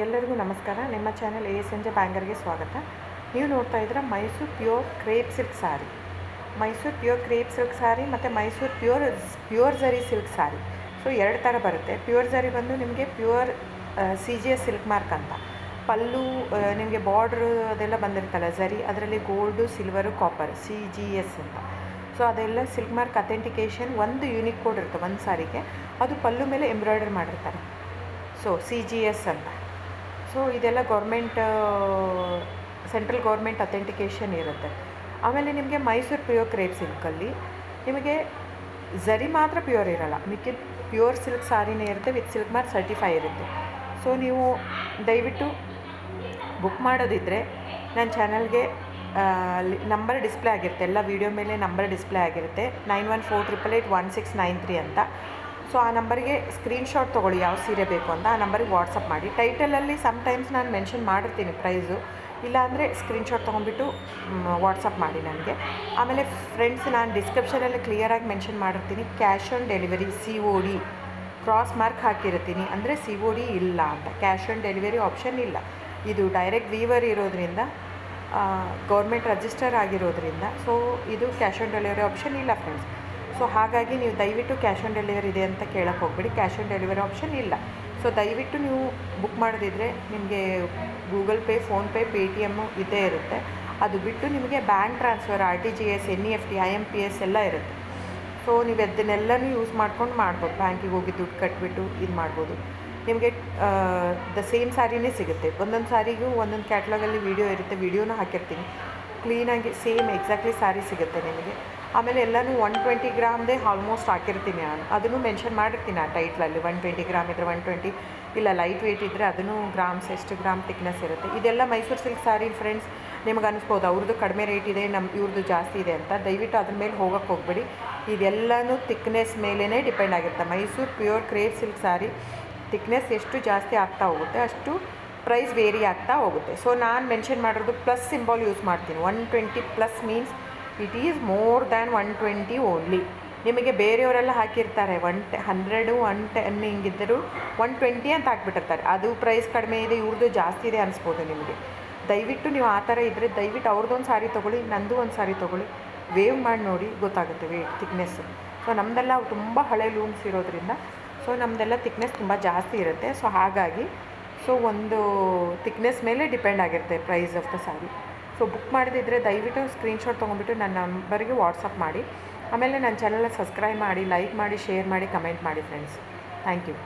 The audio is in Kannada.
ಎಲ್ಲರಿಗೂ ನಮಸ್ಕಾರ. ನಿಮ್ಮ ಚಾನೆಲ್ ಸಂಜೆ ಬ್ಯಾಂಗರ್ಗೆ ಸ್ವಾಗತ. ನೀವು ನೋಡ್ತಾ ಇದ್ದೀರಾ ಮೈಸೂರು ಪ್ಯೂರ್ ಕ್ರೇಪ್ ಸಿಲ್ಕ್ ಸಾರಿ. ಮೈಸೂರು ಪ್ಯೂರ್ ಕ್ರೇಪ್ ಸಿಲ್ಕ್ ಸಾರಿ ಮತ್ತು ಮೈಸೂರು ಪ್ಯೂರ್ ಝರಿ ಸಿಲ್ಕ್ ಸಾರಿ. ಸೊ ಎರಡು ಥರ ಬರುತ್ತೆ. ಪ್ಯೂರ್ ಝರಿ ಬಂದು ನಿಮಗೆ ಪ್ಯೂರ್ CGS ಸಿಲ್ಕ್ ಮಾರ್ಕ್ ಅಂತ. ಪಲ್ಲು ನಿಮಗೆ ಬಾರ್ಡ್ರು ಅದೆಲ್ಲ ಬಂದಿರ್ತಲ್ಲ ಝರಿ, ಅದರಲ್ಲಿ ಗೋಲ್ಡು, ಸಿಲ್ವರು, ಕಾಪರ್ CGS ಅಂತ. ಸೊ ಅದೆಲ್ಲ ಸಿಲ್ಕ್ ಮಾರ್ಕ್ ಅಥೆಂಟಿಕೇಷನ್ ಒಂದು ಯೂನಿಕ್ ಕೋಡ್ ಇರುತ್ತೆ ಒಂದು ಸಾರಿಗೆ. ಅದು ಪಲ್ಲು ಮೇಲೆ ಎಂಬ್ರಾಯ್ಡರ್ ಮಾಡಿರ್ತಾರೆ. ಸೊ CGS ಅಂತ. ಸೊ ಇದೆಲ್ಲ ಸೆಂಟ್ರಲ್ ಗೌರ್ಮೆಂಟ್ ಅಥೆಂಟಿಕೇಷನ್ ಇರುತ್ತೆ. ಆಮೇಲೆ ನಿಮಗೆ ಮೈಸೂರು ಪ್ಯೂರ್ ಕ್ರೇಪ್ ಸಿಲ್ಕಲ್ಲಿ ನಿಮಗೆ ಝರಿ ಮಾತ್ರ ಪ್ಯೂರ್ ಇರೋಲ್ಲ, ಮಿಕ್ಕಿದ ಪ್ಯೂರ್ ಸಿಲ್ಕ್ ಸಾರಿನೇ ಇರುತ್ತೆ, ವಿತ್ ಸಿಲ್ಕ್ ಮಾರ್ಕ್ ಸರ್ಟಿಫೈ ಇರುತ್ತೆ. ಸೊ ನೀವು ದಯವಿಟ್ಟು ಬುಕ್ ಮಾಡೋದಿದ್ದರೆ ನನ್ನ ಚಾನಲ್ಗೆ ನಂಬರ್ ಡಿಸ್ಪ್ಲೇ ಆಗಿರುತ್ತೆ, ಎಲ್ಲ ವೀಡಿಯೋ ಮೇಲೆ ನಂಬರ್ ಡಿಸ್ಪ್ಲೇ ಆಗಿರುತ್ತೆ, 9148881693 ಅಂತ. ಸೊ ಆ ನಂಬರಿಗೆ ಸ್ಕ್ರೀನ್ಶಾಟ್ ತೊಗೊಳ್ಳಿ ಯಾವ ಸೀರೆ ಬೇಕು ಅಂತ, ಆ ನಂಬರಿಗೆ ವಾಟ್ಸಪ್ ಮಾಡಿ. ಟೈಟಲಲ್ಲಿ ಸಮ್ಟೈಮ್ಸ್ ನಾನು ಮೆನ್ಷನ್ ಮಾಡಿರ್ತೀನಿ ಪ್ರೈಸು, ಇಲ್ಲಾಂದರೆ ಸ್ಕ್ರೀನ್ಶಾಟ್ ತೊಗೊಂಡ್ಬಿಟ್ಟು ವಾಟ್ಸಪ್ ಮಾಡಿ ನನಗೆ. ಆಮೇಲೆ ಫ್ರೆಂಡ್ಸ್, ನಾನು ಡಿಸ್ಕ್ರಿಪ್ಷನಲ್ಲಿ ಕ್ಲಿಯರಾಗಿ ಮೆನ್ಷನ್ ಮಾಡಿರ್ತೀನಿ, cash on delivery COD cross mark ಹಾಕಿರ್ತೀನಿ, ಅಂದರೆ COD ಇಲ್ಲ ಅಂತ. ಕ್ಯಾಶ್ ಆನ್ ಡೆಲಿವರಿ ಆಪ್ಷನ್ ಇಲ್ಲ. ಇದು ಡೈರೆಕ್ಟ್ ವೀವರ್ ಇರೋದ್ರಿಂದ, ಗೌರ್ಮೆಂಟ್ ರಿಜಿಸ್ಟರ್ ಆಗಿರೋದ್ರಿಂದ, ಸೊ ಇದು ಕ್ಯಾಶ್ ಆನ್ ಡೆಲಿವರಿ ಆಪ್ಷನ್ ಇಲ್ಲ ಫ್ರೆಂಡ್ಸ್. ಸೊ ಹಾಗಾಗಿ ನೀವು ದಯವಿಟ್ಟು ಕ್ಯಾಶ್ ಆನ್ ಡೆಲಿವರಿ ಇದೆ ಅಂತ ಕೇಳಕ್ಕೆ ಹೋಗ್ಬೇಡಿ, ಕ್ಯಾಶ್ ಆನ್ ಡೆಲಿವರಿ ಆಪ್ಷನ್ ಇಲ್ಲ. ಸೊ ದಯವಿಟ್ಟು ನೀವು ಬುಕ್ ಮಾಡೋದಿದ್ರೆ ನಿಮಗೆ ಗೂಗಲ್ ಪೇ, ಫೋನ್ಪೇ, Paytm ಇದ್ದೇ ಇರುತ್ತೆ. ಅದು ಬಿಟ್ಟು ನಿಮಗೆ bank transfer, RTGS, NEFT, IMPS ಎಲ್ಲ ಇರುತ್ತೆ. ಸೊ ನೀವು ಅದನ್ನೆಲ್ಲನೂ ಯೂಸ್ ಮಾಡ್ಕೊಂಡು ಮಾಡ್ಬೋದು. ಬ್ಯಾಂಕಿಗೆ ಹೋಗಿ ದುಡ್ಡು ಕಟ್ಬಿಟ್ಟು ಇದು ಮಾಡ್ಬೋದು. ನಿಮಗೆ ದ ಸೇಮ್ ಸ್ಯಾರಿನೇ ಸಿಗುತ್ತೆ. ಒಂದೊಂದು ಸ್ಯಾರಿಗೂ ಒಂದೊಂದು ಕ್ಯಾಟ್ಲಾಗಲ್ಲಿ ವೀಡಿಯೋ ಇರುತ್ತೆ, ವೀಡಿಯೋನ ಹಾಕಿರ್ತೀನಿ. ಕ್ಲೀನಾಗಿ ಸೇಮ್ ಎಕ್ಸಾಕ್ಟ್ಲಿ ಸ್ಯಾರಿ ಸಿಗುತ್ತೆ ನಿಮಗೆ. ಆಮೇಲೆ ಎಲ್ಲನೂ 120 ಗ್ರಾಮ್ದೇ ಆಲ್ಮೋಸ್ಟ್ ಹಾಕಿರ್ತೀನಿ ನಾನು, ಅದನ್ನು ಮೆನ್ಷನ್ ಮಾಡಿರ್ತೀನಿ ಆ ಟೈಟ್ಲಲ್ಲಿ. 120 ಗ್ರಾಮ್ ಇದ್ದರೆ 120, ಇಲ್ಲ ಲೈಟ್ ವೆಯ್ಟ್ ಇದ್ದರೆ ಅದನ್ನು ಗ್ರಾಮ್ಸ್ ಎಷ್ಟು ಗ್ರಾಮ್ ತಿಕ್ನೆಸ್ ಇರುತ್ತೆ. ಇದೆಲ್ಲ ಮೈಸೂರು ಸಿಲ್ಕ್ ಸಾರಿ ಫ್ರೆಂಡ್ಸ್. ನಿಮ್ಗೆ ಅನಿಸ್ಬೋದು ಅವ್ರದ್ದು ಕಡಿಮೆ ರೇಟ್ ಇದೆ, ಇವ್ರದ್ದು ಜಾಸ್ತಿ ಇದೆ ಅಂತ. ದಯವಿಟ್ಟು ಅದ್ರ ಮೇಲೆ ಹೋಗೋಕ್ಕೆ ಹೋಗ್ಬೇಡಿ. ಇದೆಲ್ಲನೂ ತಿಕ್ನೆಸ್ ಮೇಲೇ ಡಿಪೆಂಡ್ ಆಗಿರುತ್ತೆ. ಮೈಸೂರು ಪ್ಯೂರ್ ಕ್ರೇಪ್ ಸಿಲ್ಕ್ ಸಾರಿ ತಿಕ್ನೆಸ್ ಎಷ್ಟು ಜಾಸ್ತಿ ಆಗ್ತಾ ಹೋಗುತ್ತೆ ಅಷ್ಟು ಪ್ರೈಸ್ ವೇರಿ ಆಗ್ತಾ ಹೋಗುತ್ತೆ. ಸೊ ನಾನು ಮೆನ್ಷನ್ ಮಾಡಿರೋದು ಪ್ಲಸ್ ಸಿಂಬಾಲ್ ಯೂಸ್ ಮಾಡ್ತೀನಿ. 120 plus means it is more than 120 only. ನಿಮಗೆ ಬೇರೆಯವರೆಲ್ಲ ಹಾಕಿರ್ತಾರೆ 100, 110 ಹಿಂಗಿದ್ದರೂ 120 ಅಂತ ಹಾಕ್ಬಿಟ್ಟಿರ್ತಾರೆ. ಅದು ಪ್ರೈಸ್ ಕಡಿಮೆ ಇದೆ, ಇವ್ರದ್ದು ಜಾಸ್ತಿ ಇದೆ ಅನಿಸ್ಬೋದು ನಿಮಗೆ. ದಯವಿಟ್ಟು ನೀವು ಆ ಥರ ಇದ್ದರೆ ದಯವಿಟ್ಟು ಅವ್ರದ್ದೊಂದು ಸಾರಿ ತೊಗೊಳ್ಳಿ, ನಂದು ಒಂದು ಸಾರಿ ತೊಗೊಳ್ಳಿ, ವೇವ್ ಮಾಡಿ ನೋಡಿ, ಗೊತ್ತಾಗುತ್ತೆ ವೇಟ್ ತಿಕ್ನೆಸ್ಸು. ಸೊ ನಮ್ಮದೆಲ್ಲ ತುಂಬ ಹಳೆ ಲೂಮ್ಸ್ ಇರೋದ್ರಿಂದ ಸೊ ನಮ್ಮದೆಲ್ಲ ತಿಕ್ನೆಸ್ ತುಂಬ ಜಾಸ್ತಿ ಇರುತ್ತೆ. ಸೊ ಹಾಗಾಗಿ ಸೊ ಒಂದು ತಿಕ್ನೆಸ್ ಮೇಲೆ ಡಿಪೆಂಡ್ ಆಗಿರುತ್ತೆ price of the sari. So book ಮಾಡಿದಿದ್ದರೆ ದಯವಿಟ್ಟು ಸ್ಕ್ರೀನ್ಶಾಟ್ ತೊಗೊಂಡ್ಬಿಟ್ಟು ನನ್ನ ನಂಬರಿಗೆ ವಾಟ್ಸಪ್ ಮಾಡಿ. ಆಮೇಲೆ ನನ್ನ ಚಾನಲ್ನ ಸಬ್ಸ್ಕ್ರೈಬ್ ಮಾಡಿ, ಲೈಕ್ ಮಾಡಿ, ಶೇರ್ ಮಾಡಿ, ಕಮೆಂಟ್ ಮಾಡಿ ಫ್ರೆಂಡ್ಸ್. Thank you.